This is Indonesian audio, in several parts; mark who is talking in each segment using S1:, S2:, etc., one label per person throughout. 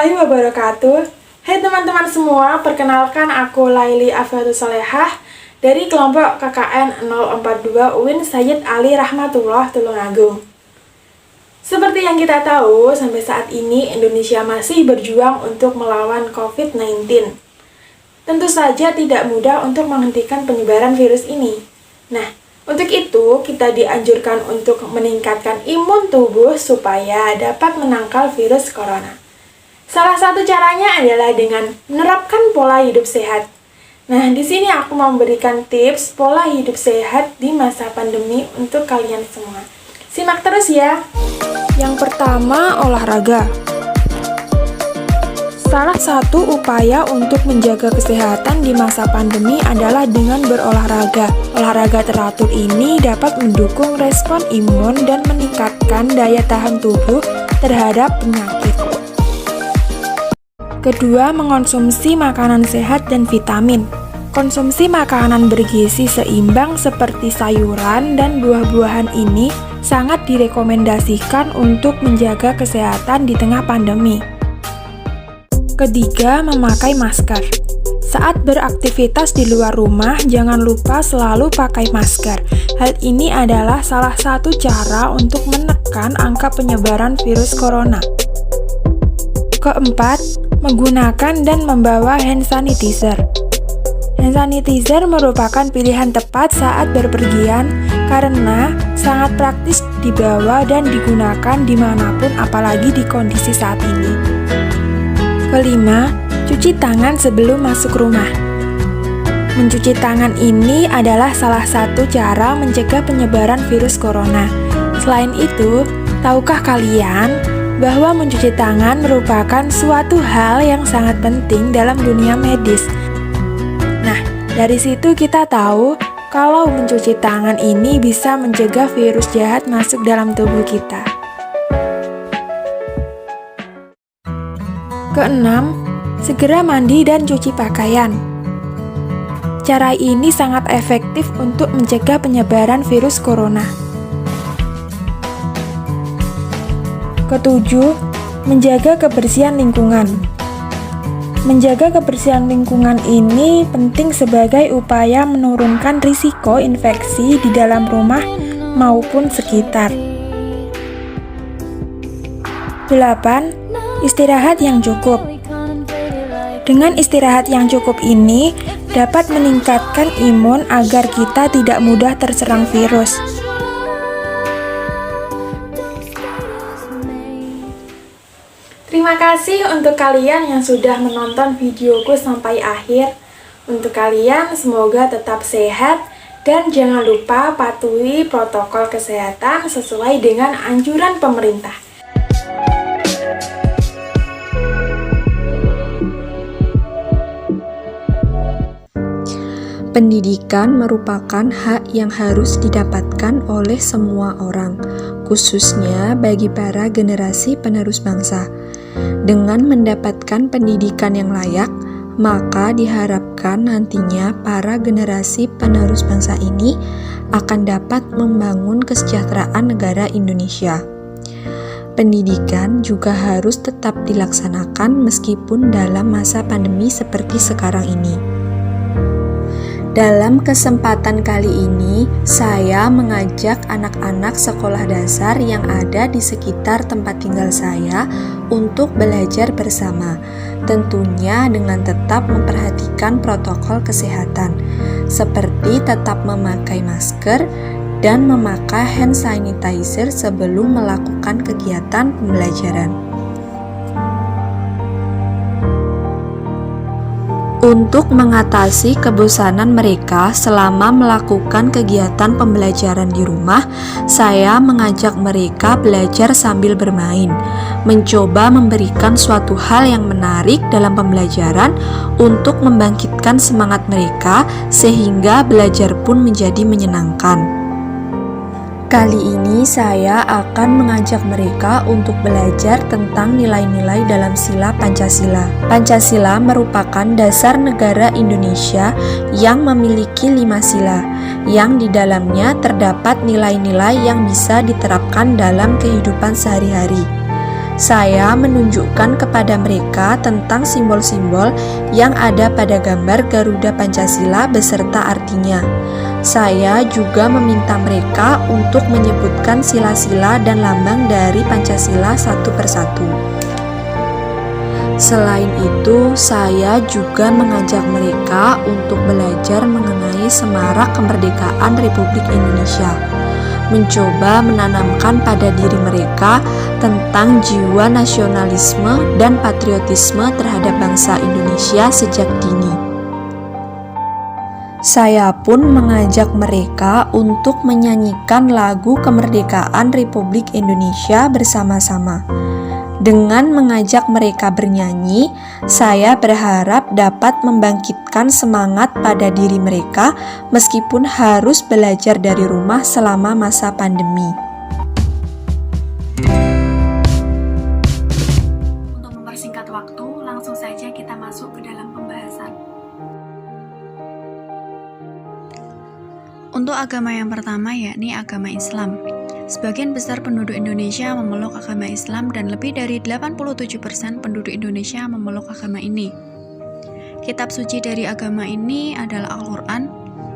S1: warahmatullahi wabarakatuh. Hai teman-teman semua, perkenalkan aku Laili Afiatus Solehah dari kelompok KKN 042 UIN Sayyid Ali Rahmatullah Tulungagung. Seperti yang kita tahu, sampai saat ini Indonesia masih berjuang untuk melawan COVID-19. Tentu saja tidak mudah untuk menghentikan penyebaran virus ini. Nah, untuk itu kita dianjurkan untuk meningkatkan imun tubuh supaya dapat menangkal virus corona. Salah satu caranya adalah dengan menerapkan pola hidup sehat. Nah, di sini aku memberikan tips pola hidup sehat di masa pandemi untuk kalian semua. Simak terus ya.
S2: Yang pertama, olahraga. Salah satu upaya untuk menjaga kesehatan di masa pandemi adalah dengan berolahraga. Olahraga teratur ini dapat mendukung respon imun dan meningkatkan daya tahan tubuh terhadap penyakit. Kedua, mengonsumsi makanan sehat dan vitamin. Konsumsi makanan bergizi seimbang seperti sayuran dan buah-buahan ini sangat direkomendasikan untuk menjaga kesehatan di tengah pandemi. Ketiga, memakai masker. Saat beraktivitas di luar rumah, jangan lupa selalu pakai masker. Hal ini adalah salah satu cara untuk menekan angka penyebaran virus corona. Keempat, menggunakan dan membawa hand sanitizer. Hand sanitizer merupakan pilihan tepat saat berpergian karena sangat praktis dibawa dan digunakan dimanapun apalagi di kondisi saat ini. Kelima, cuci tangan sebelum masuk rumah. Mencuci tangan ini adalah salah satu cara mencegah penyebaran virus corona. Selain itu, tahukah kalian bahwa mencuci tangan merupakan suatu hal yang sangat penting dalam dunia medis? Nah, dari situ kita tahu kalau mencuci tangan ini bisa mencegah virus jahat masuk dalam tubuh kita. Keenam, segera mandi dan cuci pakaian. Cara ini sangat efektif untuk mencegah penyebaran virus corona. Ketujuh, menjaga kebersihan lingkungan. Menjaga kebersihan lingkungan ini penting sebagai upaya menurunkan risiko infeksi di dalam rumah maupun sekitar. 8. Istirahat yang cukup. Dengan istirahat yang cukup ini dapat meningkatkan imun agar kita tidak mudah terserang virus.
S1: Terima kasih untuk kalian yang sudah menonton videoku sampai akhir. Untuk kalian, semoga tetap sehat dan jangan lupa patuhi protokol kesehatan sesuai dengan anjuran pemerintah.
S3: Pendidikan merupakan hak yang harus didapatkan oleh semua orang, khususnya bagi para generasi penerus bangsa. Dengan mendapatkan pendidikan yang layak, maka diharapkan nantinya para generasi penerus bangsa ini akan dapat membangun kesejahteraan negara Indonesia. Pendidikan juga harus tetap dilaksanakan meskipun dalam masa pandemi seperti sekarang ini. Dalam kesempatan kali ini, saya mengajak anak-anak sekolah dasar yang ada di sekitar tempat tinggal saya untuk belajar bersama, tentunya dengan tetap memperhatikan protokol kesehatan, seperti tetap memakai masker dan memakai hand sanitizer sebelum melakukan kegiatan pembelajaran. Untuk mengatasi kebosanan mereka selama melakukan kegiatan pembelajaran di rumah, saya mengajak mereka belajar sambil bermain, mencoba memberikan suatu hal yang menarik dalam pembelajaran untuk membangkitkan semangat mereka sehingga belajar pun menjadi menyenangkan. Kali ini saya akan mengajak mereka untuk belajar tentang nilai-nilai dalam sila Pancasila. Pancasila merupakan dasar negara Indonesia yang memiliki 5 sila, yang di dalamnya terdapat nilai-nilai yang bisa diterapkan dalam kehidupan sehari-hari. Saya menunjukkan kepada mereka tentang simbol-simbol yang ada pada gambar Garuda Pancasila beserta artinya. Saya juga meminta mereka untuk menyebutkan sila-sila dan lambang dari Pancasila satu persatu. Selain itu, saya juga mengajak mereka untuk belajar mengenai semarak kemerdekaan Republik Indonesia, mencoba menanamkan pada diri mereka tentang jiwa nasionalisme dan patriotisme terhadap bangsa Indonesia sejak dini. Saya pun mengajak mereka untuk menyanyikan lagu kemerdekaan Republik Indonesia bersama-sama. Dengan mengajak mereka bernyanyi, saya berharap dapat membangkitkan semangat pada diri mereka meskipun harus belajar dari rumah selama masa pandemi.
S4: Untuk mempersingkat waktu, langsung saja kita masuk ke dalam pembahasan. Untuk agama yang pertama yakni agama Islam. Sebagian besar penduduk Indonesia memeluk agama Islam dan lebih dari 87% penduduk Indonesia memeluk agama ini. Kitab suci dari agama ini adalah Al-Quran,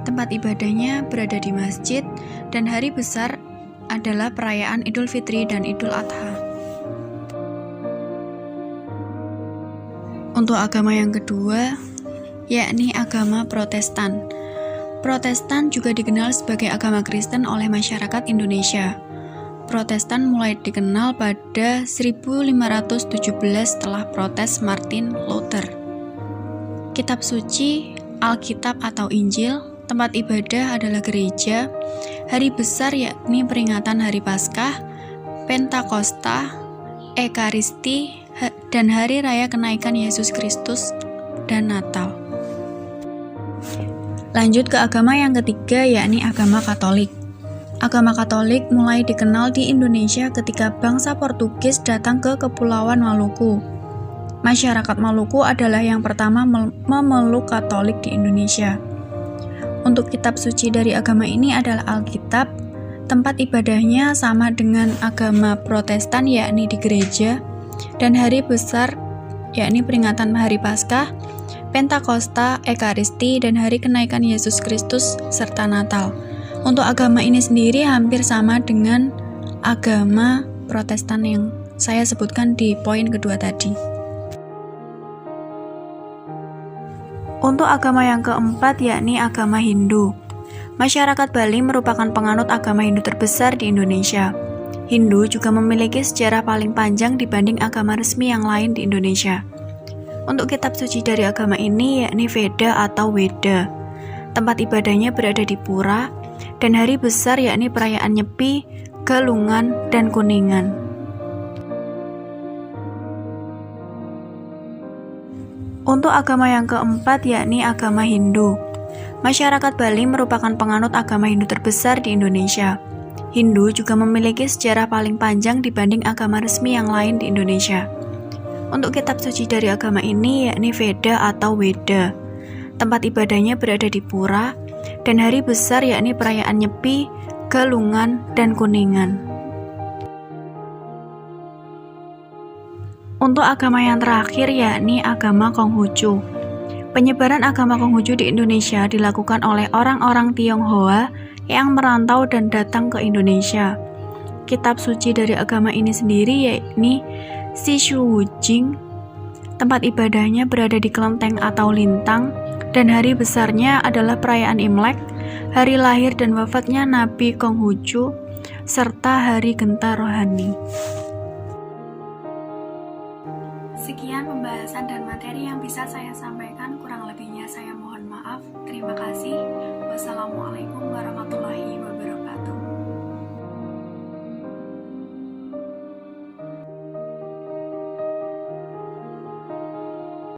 S4: tempat ibadahnya berada di masjid, dan hari besar adalah perayaan Idul Fitri dan Idul Adha. Untuk agama yang kedua, yakni agama Protestan. Protestan juga dikenal sebagai agama Kristen oleh masyarakat Indonesia. Protestan mulai dikenal pada 1517 setelah protes Martin Luther. Kitab suci, Alkitab atau Injil, tempat ibadah adalah gereja, hari besar yakni peringatan Hari Paskah, Pentakosta, Ekaristi, dan Hari Raya Kenaikan Yesus Kristus dan Natal. Lanjut ke agama yang ketiga yakni agama Katolik. Agama Katolik mulai dikenal di Indonesia ketika bangsa Portugis datang ke Kepulauan Maluku. Masyarakat Maluku adalah yang pertama memeluk Katolik di Indonesia. Untuk kitab suci dari agama ini adalah Alkitab. Tempat ibadahnya sama dengan agama Protestan yakni di gereja, dan hari besar yakni peringatan Hari Paskah, Pentakosta, Ekaristi, dan Hari Kenaikan Yesus Kristus, serta Natal. Untuk agama ini sendiri hampir sama dengan agama Protestan yang saya sebutkan di poin kedua tadi. Untuk agama yang keempat yakni agama Hindu. Masyarakat Bali merupakan penganut agama Hindu terbesar di Indonesia. Hindu juga memiliki sejarah paling panjang dibanding agama resmi yang lain di Indonesia. Untuk kitab suci dari agama ini yakni Veda atau Weda. Tempat ibadahnya berada di Pura, dan hari besar yakni perayaan Nyepi, Galungan, dan Kuningan. Untuk agama yang keempat yakni agama Hindu. Masyarakat Bali merupakan penganut agama Hindu terbesar di Indonesia. Hindu juga memiliki sejarah paling panjang dibanding agama resmi yang lain di Indonesia. Untuk kitab suci dari agama ini yakni Veda atau Weda. Tempat ibadahnya berada di Pura, dan hari besar yakni perayaan Nyepi, Galungan, dan Kuningan. Untuk agama yang terakhir yakni agama Konghucu. Penyebaran agama Konghucu di Indonesia dilakukan oleh orang-orang Tionghoa yang merantau dan datang ke Indonesia. Kitab suci dari agama ini sendiri yakni Sishu Wujing. Tempat ibadahnya berada di kelenteng atau lintang, dan hari besarnya adalah perayaan Imlek, hari lahir dan wafatnya Nabi Konghucu, serta hari genta rohani. Sekian pembahasan dan materi yang bisa saya sampaikan, kurang lebihnya saya mohon maaf. Terima kasih. Wassalamualaikum warahmatullahi wabarakatuh.